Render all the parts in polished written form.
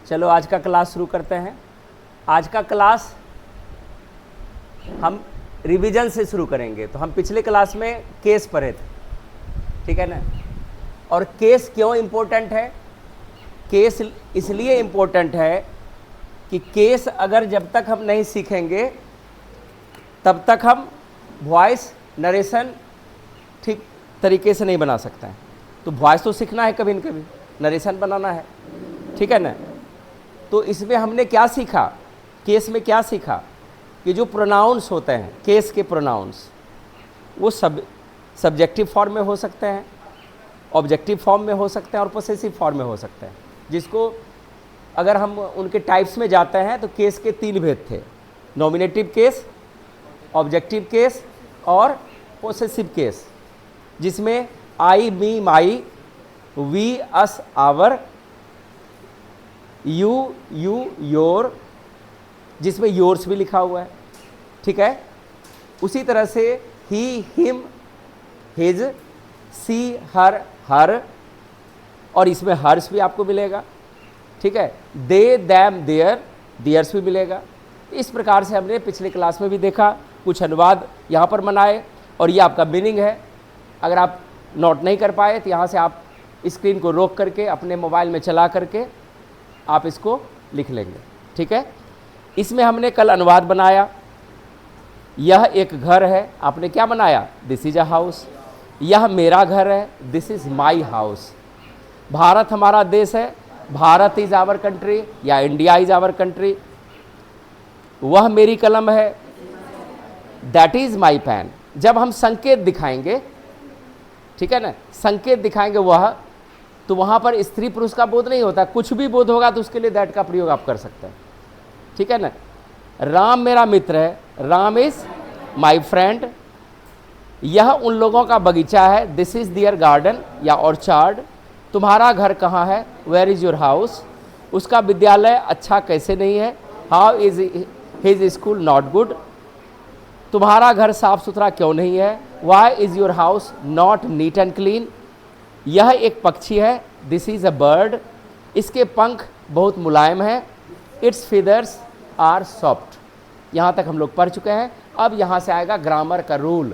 चलो आज का क्लास शुरू करते हैं। आज का क्लास हम रिवीजन से शुरू करेंगे। तो हम पिछले क्लास में केस पढ़े थे, ठीक है ना। और केस क्यों इम्पोर्टेंट है? केस इसलिए इम्पोर्टेंट है कि केस अगर जब तक हम नहीं सीखेंगे तब तक हम वॉइस नरेशन ठीक तरीके से नहीं बना सकते हैं। तो वॉइस तो सीखना है, कभी न कभी नरेशन बनाना है, ठीक है ना। तो इसमें हमने क्या सीखा, केस में क्या सीखा कि जो प्रोनाउंस होते हैं, केस के प्रोनाउंस वो सब्जेक्टिव फॉर्म में हो सकते हैं, ऑब्जेक्टिव फॉर्म में हो सकते हैं और पोसेसिव फॉर्म में हो सकते हैं। जिसको अगर हम उनके टाइप्स में जाते हैं तो केस के 3 भेद थे, नॉमिनेटिव केस, ऑब्जेक्टिव केस और पोसेसिव केस, जिसमें I, me, my, we, us, our, you, your, जिसमें योर्स भी लिखा हुआ है, ठीक है। उसी तरह से ही, हिम, हिज, सी, हर, हर, और इसमें हर्स भी आपको मिलेगा, ठीक है। दे, दैम, देयर, देयर्स भी मिलेगा। इस प्रकार से हमने पिछले क्लास में भी देखा, कुछ अनुवाद यहाँ पर बनाए और ये आपका मीनिंग है। अगर आप नोट नहीं कर पाए तो यहाँ से आप स्क्रीन को रोक करके अपने मोबाइल में चला करके आप इसको लिख लेंगे, ठीक है। इसमें हमने कल अनुवाद बनाया, यह एक घर है, आपने क्या बनाया, दिस इज अ हाउस। यह मेरा घर है, this is my house. Bharat हमारा देश है, भारत इज आवर कंट्री या इंडिया इज आवर कंट्री। वह मेरी कलम है, दैट इज माई पेन। जब हम संकेत दिखाएंगे, ठीक है ना, संकेत दिखाएंगे वह, तो वहाँ पर स्त्री पुरुष का बोध नहीं होता, कुछ भी बोध होगा तो उसके लिए दैट का प्रयोग आप कर सकते हैं, ठीक है ना। राम मेरा मित्र है, राम इज माई फ्रेंड। यह उन लोगों का बगीचा है, दिस इज दियर गार्डन या ऑर्चार्ड। तुम्हारा घर कहाँ है, वेयर इज योर हाउस। उसका विद्यालय अच्छा कैसे नहीं है, how is his school not good. तुम्हारा घर साफ सुथरा क्यों नहीं है, why is your house not neat and clean. यह एक पक्षी है, दिस इज अ बर्ड। इसके पंख बहुत मुलायम हैं, इट्स फीदर्स आर सॉफ्ट। यहाँ तक हम लोग पढ़ चुके हैं। अब यहाँ से आएगा ग्रामर का रूल,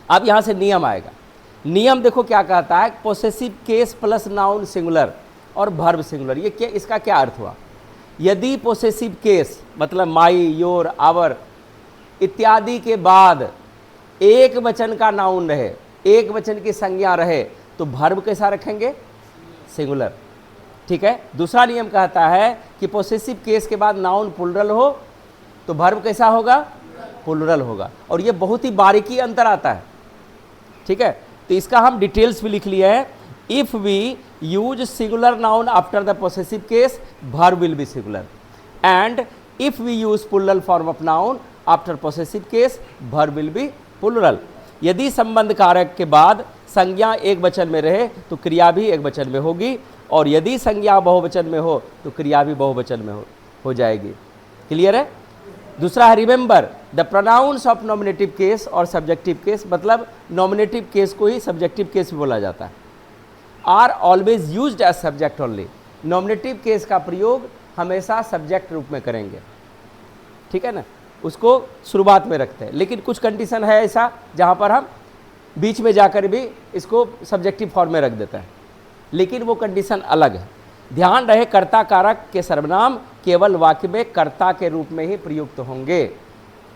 अब यहाँ से नियम आएगा। नियम देखो क्या कहता है, possessive case plus noun singular और वर्ब सिंगुलर। ये क्या, इसका क्या अर्थ हुआ? यदि पोसेसिव केस मतलब माई, योर, आवर इत्यादि के बाद एक वचन का नाउन रहे, एक वचन की संज्ञा रहे, तो वर्ब कैसा रखेंगे, सिंगुलर, ठीक है। दूसरा नियम कहता है कि पोसेसिव केस के बाद नाउन प्लुरल हो तो वर्ब कैसा होगा, प्लुरल होगा। और ये बहुत ही बारीकी अंतर आता है, ठीक है। तो इसका हम डिटेल्स भी लिख लिए हैं। If we use singular noun after the possessive case, verb will be singular, and if we use plural form of noun after possessive case, verb will be plural. यदि संबंध कारक के बाद संज्ञा एक वचन में रहे तो क्रिया भी एक वचन में होगी, और यदि संज्ञा बहुवचन में हो तो क्रिया भी बहुवचन में हो जाएगी। क्लियर है? दूसरा है remember the pronouns of nominative case और सब्जेक्टिव केस, मतलब नॉमिनेटिव केस को ही सब्जेक्टिव केस भी बोला जाता है, are always used as subject only. Nominative case का प्रयोग हमेशा सब्जेक्ट रूप में करेंगे, ठीक है ना, उसको शुरुआत में रखते हैं। लेकिन कुछ कंडीशन है ऐसा जहाँ पर हम बीच में जाकर भी इसको सब्जेक्टिव फॉर्म में रख देते हैं, लेकिन वो कंडीशन अलग है। ध्यान रहे कर्ता कारक के सर्वनाम केवल वाक्य में कर्ता के रूप में ही प्रयुक्त होंगे।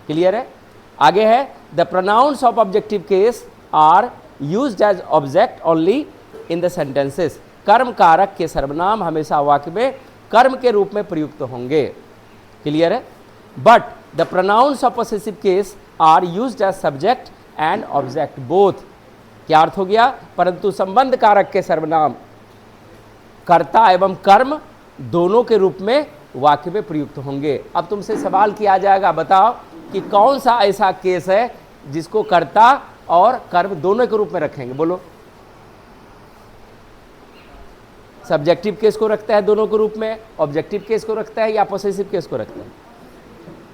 क्लियर है? आगे है the pronouns of objective case are used as object only in the sentences. कर्म कारक के सर्वनाम हमेशा वाक्य में कर्म के रूप में प्रयुक्त होंगे। क्लियर है? But the pronouns of possessive case are used as subject and object both. क्या अर्थ हो गया? परंतु संबंध कारक के सर्वनाम कर्ता एवं कर्म दोनों के रूप में वाक्य में प्रयुक्त होंगे। अब तुमसे सवाल किया जाएगा, बताओ कि कौन सा ऐसा केस है जिसको कर्ता और कर्म दोनों के रूप में रखेंगे? बोलो। सब्जेक्टिव केस को रखता है दोनों के रूप में, ऑब्जेक्टिव केस को रखता है या पोसेसिव केस को रखता है?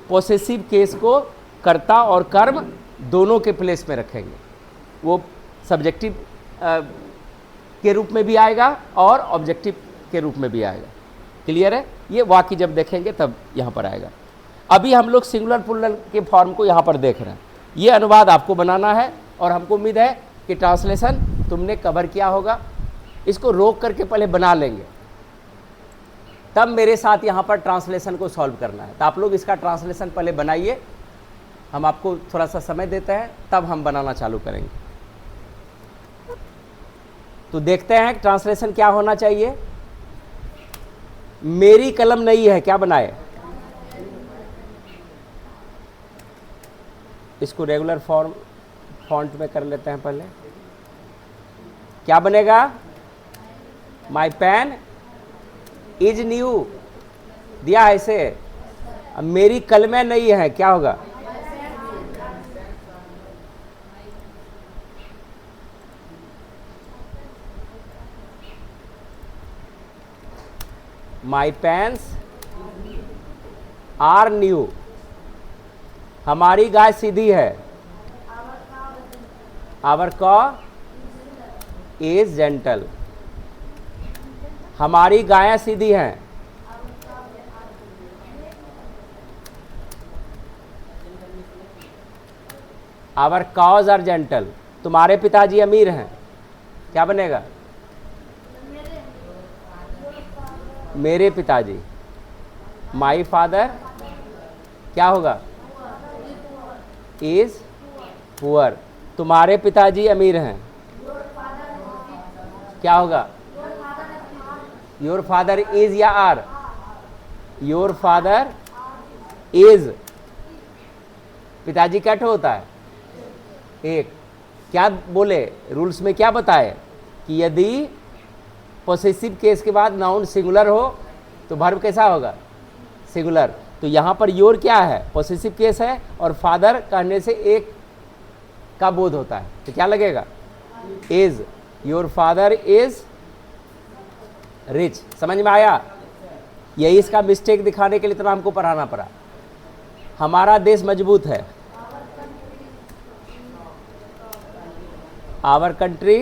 पोसेसिव केस को कर्ता और कर्म दोनों के प्लेस में रखेंगे। वो सब्जेक्टिव के रूप में भी आएगा और ऑब्जेक्टिव के रूप में भी आएगा। क्लियर है? ये वाक्य जब देखेंगे तब यहाँ पर आएगा। अभी हम लोग सिंगुलर प्लूरल के फॉर्म को यहाँ पर देख रहे हैं। ये अनुवाद आपको बनाना है और हमको उम्मीद है कि ट्रांसलेशन तुमने कवर किया होगा। इसको रोक करके पहले बना लेंगे, तब मेरे साथ यहाँ पर ट्रांसलेशन को सॉल्व करना है। तो आप लोग इसका ट्रांसलेशन पहले बनाइए, हम आपको थोड़ा सा समय देते हैं, तब हम बनाना चालू करेंगे। तो देखते हैं ट्रांसलेशन क्या होना चाहिए। मेरी कलम नहीं है, क्या बनाए? इसको रेगुलर फॉर्म फॉन्ट में कर लेते हैं पहले। क्या बनेगा? माई पेन इज न्यू, दिया है इसे। अब मेरी कलमें नहीं है, क्या होगा? माई पेन्स आर न्यू, हमारी गाय सीधी है। आवर कॉ इज जेंटल, हमारी गायें सीधी हैं। आवर कॉज आर जेंटल, तुम्हारे पिताजी अमीर हैं, क्या बनेगा? मेरे पिताजी। माई फादर क्या होगा? इज पुअर, तुम्हारे पिताजी अमीर हैं, क्या होगा? योर फादर इज या आर? योर फादर इज, पिताजी क्या होता है? एक। क्या बोले रूल्स में, क्या बताए कि यदि पोसेसिव केस के बाद नाउन सिंगुलर हो तो वर्ब कैसा होगा? सिंगुलर। तो यहाँ पर योर क्या है? पोसेसिव केस है और फादर कहने से एक का बोध होता है, तो क्या लगेगा? Is. Your father is rich. समझ में आया? यही इसका मिस्टेक दिखाने के लिए तो हमको पढ़ाना पड़ा। हमारा देश मजबूत है। आवर कंट्री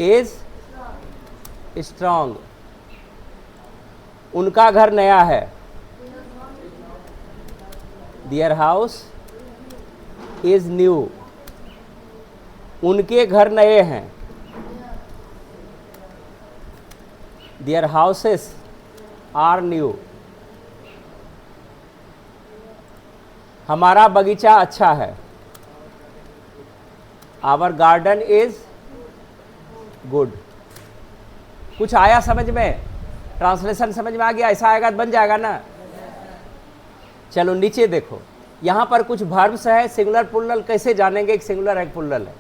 इज स्ट्रॉन्ग, उनका घर नया है। देयर हाउस इज न्यू, उनके घर नए हैं। देयर हाउसेस आर न्यू, हमारा बगीचा अच्छा है। Our garden is good. कुछ आया समझ में? ट्रांसलेशन समझ में आ गया? ऐसा आएगा तो बन जाएगा ना। चलो नीचे देखो, यहाँ पर कुछ वर्ब्स है। सिंगुलर प्लूरल कैसे जानेंगे एक सिंगुलर एक प्लूरल है?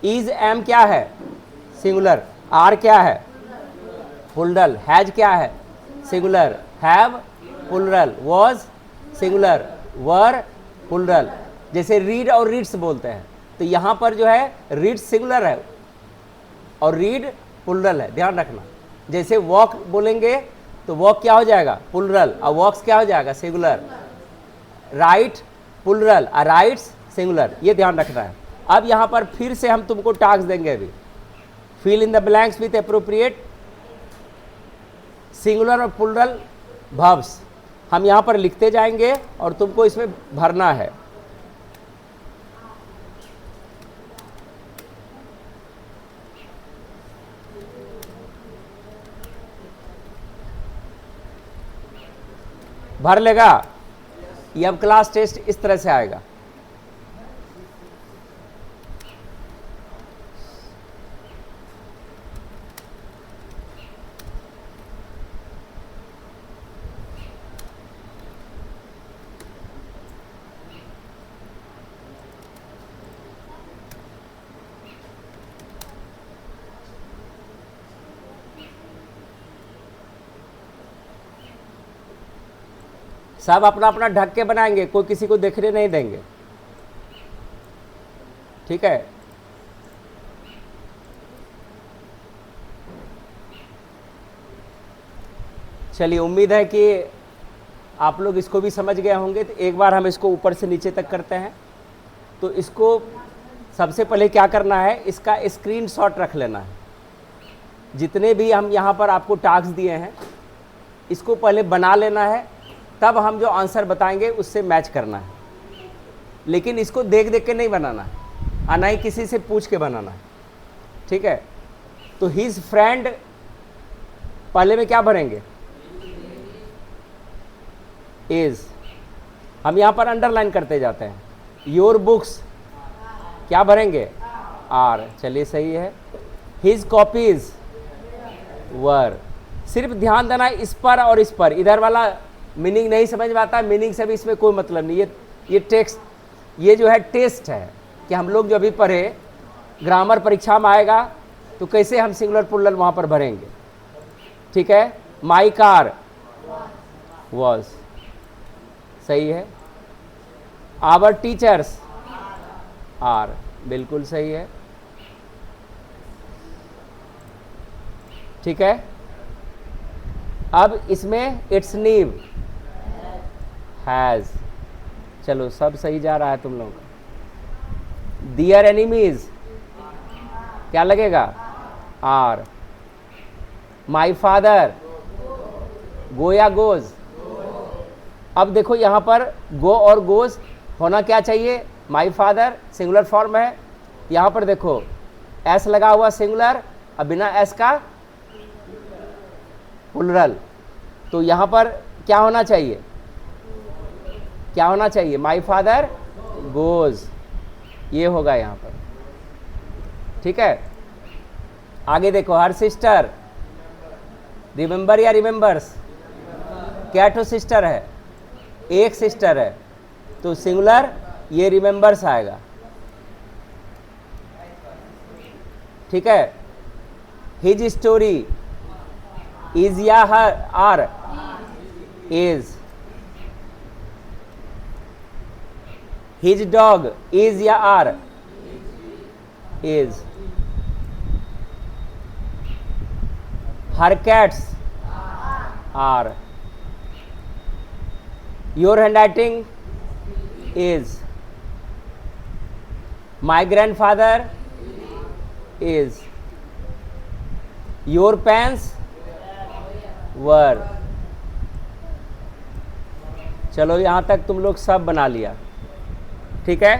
इज एम क्या है? सिंगुलर। आर क्या है? प्लूरल। हैज क्या है? Singular. Have plural. Was singular. Were plural. जैसे रीड और रीड्स बोलते हैं, तो यहाँ पर जो है रीड सिंगुलर है और रीड प्लूरल है, ध्यान रखना। जैसे वॉक बोलेंगे तो वॉक क्या हो जाएगा? प्लूरल, और वॉक्स क्या हो जाएगा? सिंगुलर। राइट प्लूरल और राइट्स सिंगुलर, ये ध्यान रखना है। अब यहाँ पर फिर से हम तुमको टास्क देंगे अभी। Fill in the blanks with appropriate singular और प्लूरल वर्ब्स। हम यहाँ पर लिखते जाएंगे और तुमको इसमें भरना है। भर लेगा? ये अब क्लास टेस्ट इस तरह से आएगा। सब अपना अपना ढक के बनाएंगे, कोई किसी को देखने नहीं देंगे, ठीक है? चलिए, उम्मीद है कि आप लोग इसको भी समझ गए होंगे। तो एक बार हम इसको ऊपर से नीचे तक करते हैं। तो इसको सबसे पहले क्या करना है, इसका स्क्रीनशॉट रख लेना है। जितने भी हम यहाँ पर आपको टास्क दिए हैं इसको पहले बना लेना है, तब हम जो आंसर बताएंगे उससे मैच करना है। लेकिन इसको देख देख के नहीं बनाना है, और ना ही किसी से पूछ के बनाना है, ठीक है। तो हिज फ्रेंड पहले में क्या भरेंगे, इज, हम यहाँ पर अंडरलाइन करते जाते हैं। योर बुक्स क्या भरेंगे, आर, चलिए सही है। हिज कॉपीज वर, सिर्फ ध्यान देना इस पर और इस पर, इधर वाला मीनिंग नहीं समझ में आता, मीनिंग से भी इसमें कोई मतलब नहीं। ये टेक्स्ट, ये जो है टेस्ट है कि हम लोग जो अभी पढ़े ग्रामर परीक्षा में आएगा तो कैसे हम सिंगुलर प्लूरल वहाँ पर भरेंगे, ठीक है। माई कार वॉज, सही है। आवर टीचर्स आर, बिल्कुल सही है, ठीक है। अब इसमें इट्स नीव हैज, चलो सब सही जा रहा है तुम लोगों का। दियर एनिमीज क्या लगेगा, आर। माई फादर गो या गोज, अब देखो यहाँ पर गो और गोज होना क्या चाहिए, माई फादर सिंगुलर फॉर्म है, यहाँ पर देखो एस लगा हुआ सिंगुलर, अब बिना एस का प्लूरल, तो यहाँ पर क्या होना चाहिए, क्या होना चाहिए, माई फादर गोज, ये होगा यहाँ पर, ठीक है। आगे देखो, हर सिस्टर, रिमेंबर या रिमेंबर्स, क्या टू सिस्टर है, एक सिस्टर है, तो सिंगुलर ये रिमेंबर्स आएगा, ठीक है। हिज स्टोरी इज या her, are, is. His dog is या are, is. Her cats are. Your handwriting is. My grandfather is. Your pens were. चलो यहाँ तक तुम लोग सब बना लिया, ठीक है।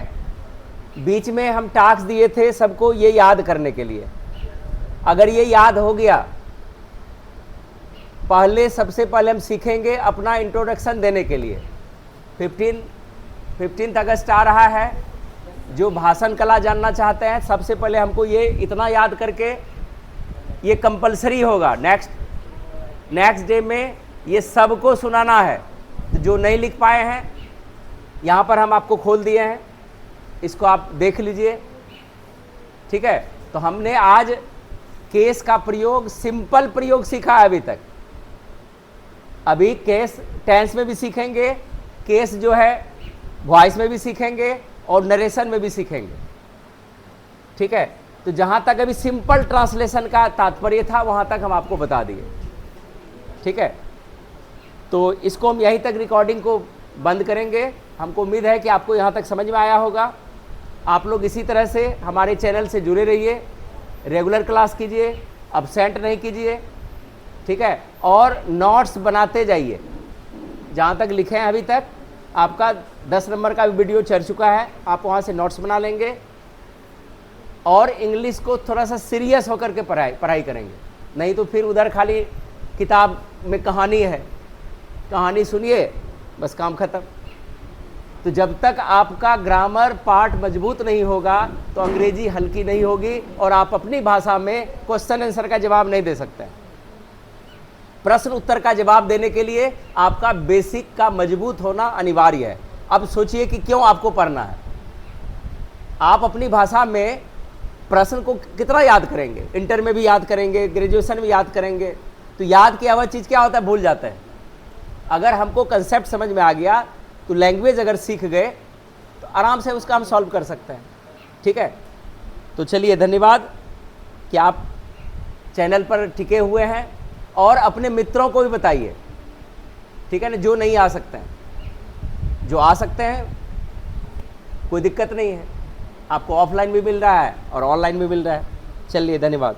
बीच में हम टास्क दिए थे सबको ये याद करने के लिए, अगर ये याद हो गया, पहले सबसे पहले हम सीखेंगे अपना इंट्रोडक्शन देने के लिए। 15 अगस्त आ रहा है, जो भाषण कला जानना चाहते हैं सबसे पहले हमको ये इतना याद करके, ये कंपलसरी होगा, नेक्स्ट डे में ये सबको सुनाना है। तो जो नहीं लिख पाए हैं यहाँ पर हम आपको खोल दिए हैं, इसको आप देख लीजिए, ठीक है। तो हमने आज केस का प्रयोग, सिंपल प्रयोग सीखा है अभी तक। अभी केस टेंस में भी सीखेंगे, केस जो है वॉइस में भी सीखेंगे और नरेशन में भी सीखेंगे, ठीक है। तो जहाँ तक अभी सिंपल ट्रांसलेशन का तात्पर्य था वहाँ तक हम आपको बता दिए, ठीक है। तो इसको हम यहीं तक रिकॉर्डिंग को बंद करेंगे। हमको उम्मीद है कि आपको यहाँ तक समझ में आया होगा। आप लोग इसी तरह से हमारे चैनल से जुड़े रहिए, रेगुलर क्लास कीजिए, अब्सेंट नहीं कीजिए, ठीक है। और नोट्स बनाते जाइए, जहाँ तक लिखे हैं अभी तक आपका 10 नंबर का भी वीडियो चल चुका है, आप वहाँ से नोट्स बना लेंगे और इंग्लिश को थोड़ा सा सीरियस होकर के पढ़ाई करेंगे। नहीं तो फिर उधर खाली किताब में कहानी है, कहानी सुनिए बस काम खत्म। तो जब तक आपका ग्रामर पार्ट मजबूत नहीं होगा तो अंग्रेजी हल्की नहीं होगी और आप अपनी भाषा में क्वेश्चन आंसर का जवाब नहीं दे सकते। प्रश्न उत्तर का जवाब देने के लिए आपका बेसिक का मजबूत होना अनिवार्य है। अब सोचिए कि क्यों आपको पढ़ना है। आप अपनी भाषा में प्रश्न को कितना याद करेंगे, इंटर में भी याद करेंगे, ग्रेजुएशन में याद करेंगे, तो याद किया हुआ चीज़ क्या होता है, भूल जाते हैं। अगर हमको कंसेप्ट समझ में आ गया तो लैंग्वेज अगर सीख गए तो आराम से उसका हम सॉल्व कर सकते हैं, ठीक है। तो चलिए, धन्यवाद कि आप चैनल पर टिके हुए हैं और अपने मित्रों को भी बताइए, ठीक है ना, जो नहीं आ सकते हैं। जो आ सकते हैं कोई दिक्कत नहीं है, आपको ऑफलाइन भी मिल रहा है और ऑनलाइन भी मिल रहा है। चलिए, धन्यवाद।